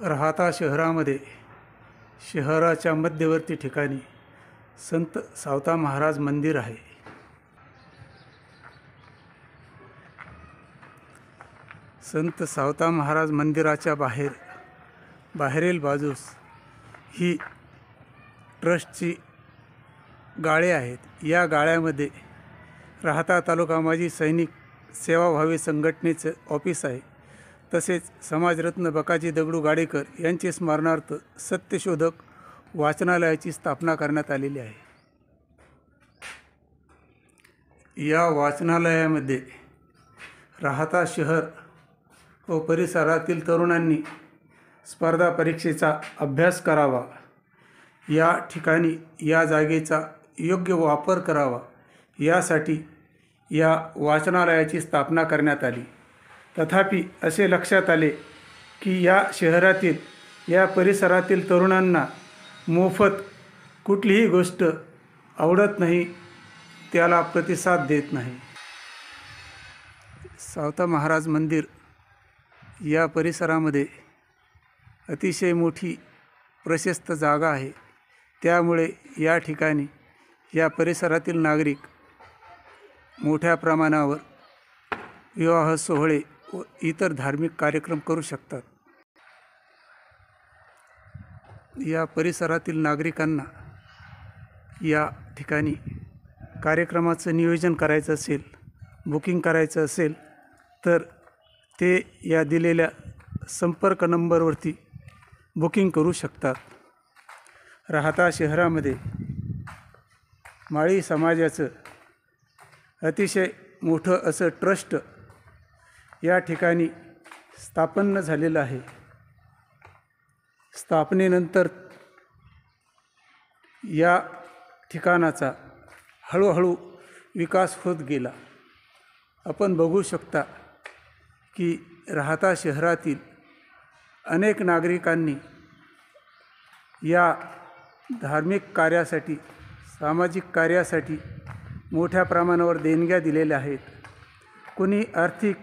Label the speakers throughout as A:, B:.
A: राहता शहरामध्ये शहराच्या मध्यवर्ती ठिकाणी संत सावता महाराज मंदिर आहे। संत सावता महाराज मंदिराच्या बाहेरील बाजूस ही ट्रस्टची गाळे आहेत। या गाळ्यामध्ये राहता तालुका माजी सैनिक सेवाभावी संघटनेचं ऑफिस आहे। तसेच समाजरत्न बकाजी दगडू गाडेकर यांचे स्मरणार्थ सत्यशोधक वाचनालयाची स्थापना करण्यात आलेली आहे। या वाचनालयामध्ये राहता शहर व परिसरातील तरुणांनी स्पर्धा परीक्षेचा अभ्यास करावा, या ठिकाणी या जागेचा योग्य वापर करावा यासाठी या वाचनालयाची स्थापना करण्यात आली। तथापि असे लक्षात आले की या शहरातील या परिसरातील तरुणांना मोफत कुठलीही गोष्ट आवडत नाही, त्याला प्रतिसाद देत नाही। सावता महाराज मंदिर या परिसरामध्ये अतिशय मोठी प्रशस्त जागा आहे। त्यामुळे या ठिकाणी या परिसरातील नागरिक मोठ्या प्रमाणावर विवाह सोहळे व इतर धार्मिक कार्यक्रम करू शकतात। या परिसरातील नागरिकांना या ठिकाणी कार्यक्रमाचं नियोजन करायचं असेल, बुकिंग करायचं असेल तर ते या दिलेल्या संपर्क नंबरवरती बुकिंग करू शकतात। राहता शहरामध्ये माळी समाजाचं अतिशय मोठं असं ट्रस्ट या ठिकाणी स्थापन झालेलं आहे। स्थापनेनंतर या ठिकाणाचा हळूहळू विकास होत गेला। आपण बघू शकता की राहता शहरातील अनेक नागरिकांनी या धार्मिक कार्यासाठी, सामाजिक कार्यासाठी मोठ्या प्रमाणावर देणग्या दिलेल्या आहेत। कुणी आर्थिक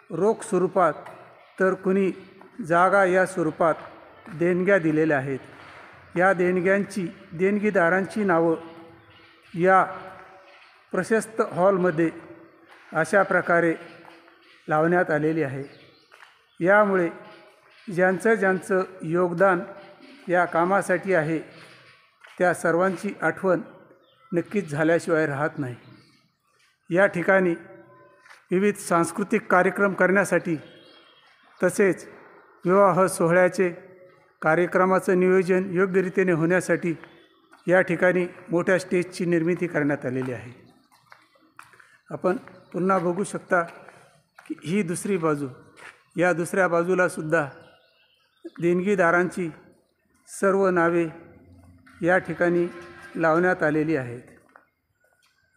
A: रोख स्वरूपात तर कुणी जागा या स्वरूपात देणग्या दिलेल्या आहेत। या देणगीदारांची नावं या प्रशस्त हॉलमध्ये अशा प्रकारे लावण्यात आलेली आहे। यामुळे ज्यांचं योगदान या कामासाठी आहे त्या सर्वांची आठवण नक्कीच झाल्याशिवाय राहत नाही। या ठिकाणी विविध सांस्कृतिक कार्यक्रम करण्यासाठी तसेच विवाह सोहळ्याचे कार्यक्रमाचं नियोजन योग्य रीतीने होण्यासाठी या ठिकाणी मोठ्या स्टेजची निर्मिती करण्यात आलेली आहे। आपण पुन्हा बघू शकता की ही दुसरी बाजू, या दुसऱ्या बाजूला सुद्धा देणगीदारांची सर्व नावे या ठिकाणी लावण्यात आलेली आहेत।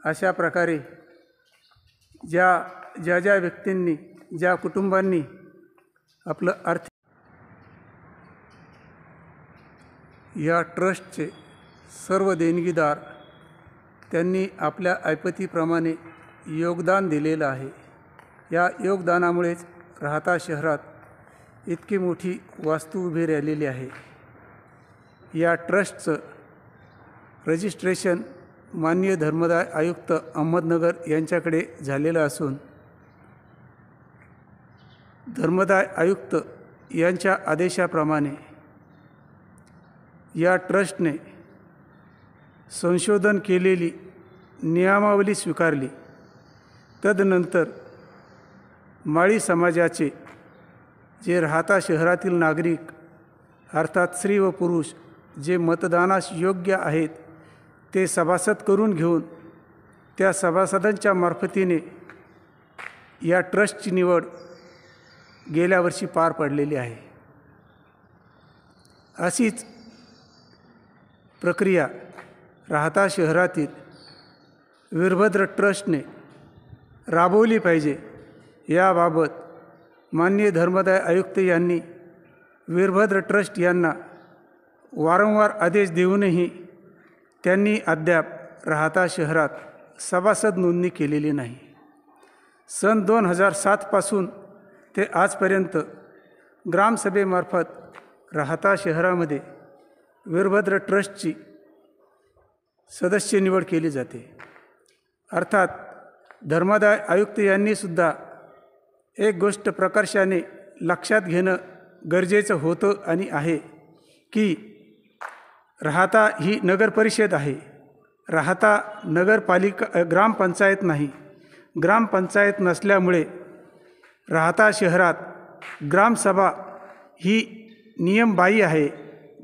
A: अशा प्रकारे ज्या व्यक्तींनी, ज्या कुटुंबांनी आपलं या ट्रस्टचे सर्व देणगीदार त्यांनी आपल्या ऐपतीप्रमाणे योगदान दिलेलं आहे। या योगदानामुळेच राहता शहरात इतकी मोठी वास्तू उभी राहिलेली आहे। या ट्रस्टचं रजिस्ट्रेशन माननीय धर्मदाय आयुक्त अहमदनगर यांच्याकडे झालेलं असून धर्मदाय आयुक्त यांच्या आदेशाप्रमाणे या ट्रस्टने संशोधन केलेली नियमावली स्वीकारली। तदनंतर माळी समाजाचे जे राहता शहरातील नागरिक अर्थात स्त्री व पुरुष जे मतदानास योग्य आहेत ते सभासद करून घेऊन त्या सभासदांच्या मार्फतीने या ट्रस्टची निवड गेल्या वर्षी पार पडलेली आहे। अशीच प्रक्रिया राहता शहरातील वीरभद्र ट्रस्टने राबवली पाहिजे। याबाबत माननीय धर्मदाय आयुक्त यांनी वीरभद्र ट्रस्ट यांना वारंवार आदेश देऊनही त्यांनी अद्याप राहता शहरात सभासद नोंदणी केलेली नाही। सन 2007 पासून ते आजपर्यंत ग्रामसभेमार्फत राहता शहरामध्ये वीरभद्र ट्रस्टची सदस्य निवड केली जाते. अर्थात धर्मादाय आयुक्त यांनीसुद्धा एक गोष्ट प्रकर्षाने लक्षात घेणं गरजेचं होतं आणि आहे की राहता ही नगरपरिषद आहे. राहता नगरपालिका ग्रामपंचायत नाही. ग्रामपंचायत नसल्यामुळे राहता शहरात ग्रामसभा ही नियमबाह्य आहे.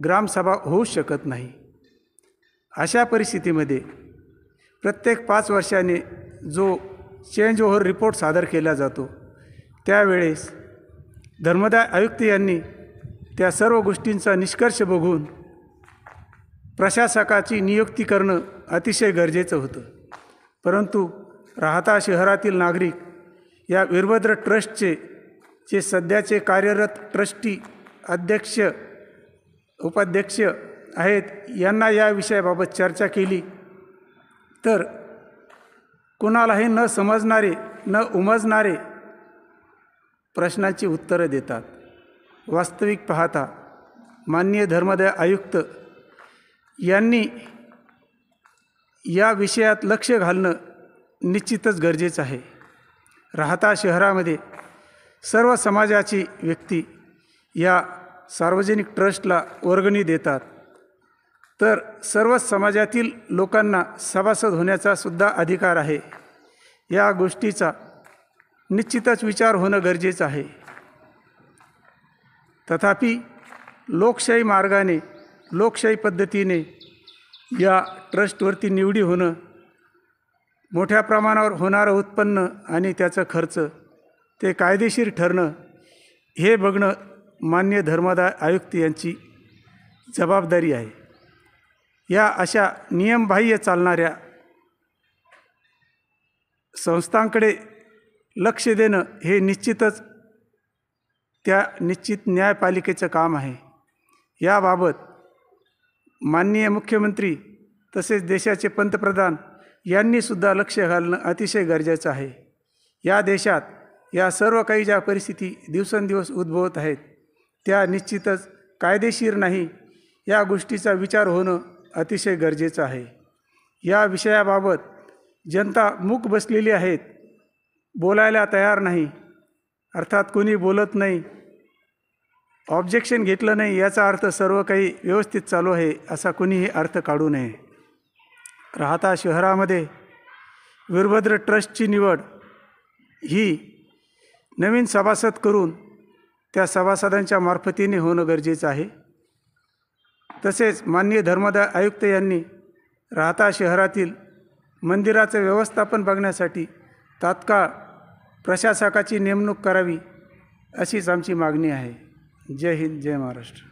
A: ग्रामसभा होऊ शकत नाही. अशा परिस्थितीमध्ये प्रत्येक 5 वर्षांनी जो चेंज ओव्हर रिपोर्ट सादर केला जातो त्यावेळेस धर्मदाय आयुक्त यांनी त्या सर्व गोष्टींचा निष्कर्ष बघून प्रशासकाची नियुक्ती करणं अतिशय गरजेचं होतं. परंतु राहता शहरातील नागरिक या वीरभद्र ट्रस्टचे जे सध्याचे कार्यरत ट्रस्टी अध्यक्ष उपाध्यक्ष आहेत यांना या विषयाबाबत चर्चा केली तर कुणालाही न समजणारे न उमजणारे प्रश्नांची उत्तरं देतात. वास्तविक पाहता माननीय धर्मदाय आयुक्त यांनी या विषयात लक्ष घालणं निश्चितच गरजेचं आहे. राहता शहरामध्ये सर्व समाजाची व्यक्ती या सार्वजनिक ट्रस्टला वर्गणी देतात. तर सर्वच समाजातील लोकांना सभासद होण्याचा सुद्धा अधिकार आहे. या गोष्टीचा निश्चितच विचार होणं गरजेचं आहे. तथापि लोकशाही मार्गाने लोकशाही पद्धतीने या ट्रस्टवरती निवडी होणं, मोठ्या प्रमाणावर होणारं उत्पन्न आणि त्याचं खर्च ते कायदेशीर ठरणं हे बघणं माननीय धर्मदाय आयुक्त यांची जबाबदारी आहे. या अशा नियमबाह्य चालणाऱ्या संस्थांकडे लक्ष देणं हे निश्चितच त्या निश्चित न्यायपालिकेचं काम आहे. याबाबत माननीय मुख्यमंत्री तसेच देशाचे पंतप्रधान यांनीसुद्धा लक्ष घालणं अतिशय गरजेचं आहे. या देशात या सर्व काही ज्या परिस्थिती दिवसेंदिवस उद्भवत आहेत त्या निश्चितच कायदेशीर नाही. या गोष्टीचा विचार होणं अतिशय गरजेचं आहे. या विषयाबाबत जनता मूक बसलेली आहेत, बोलायला तयार नाही. अर्थात कोणी बोलत नाही, ऑब्जेक्शन घेतलं नाही याचा अर्थ सर्व काही व्यवस्थित चालू आहे असा कोणीही अर्थ काढू नये. राहता शहरामध्ये वीरभद्र ट्रस्टची निवड ही नवीन सभासद करून त्या सभासदांच्या मार्फतीने होणं गरजेचं आहे. तसेच माननीय धर्मदाय आयुक्त यांनी राहता शहरातील मंदिराचं व्यवस्थापन बघण्यासाठी तात्काळ प्रशासकाची नेमणूक करावी अशीच आमची मागणी आहे. जय हिंद, जय महाराष्ट्र.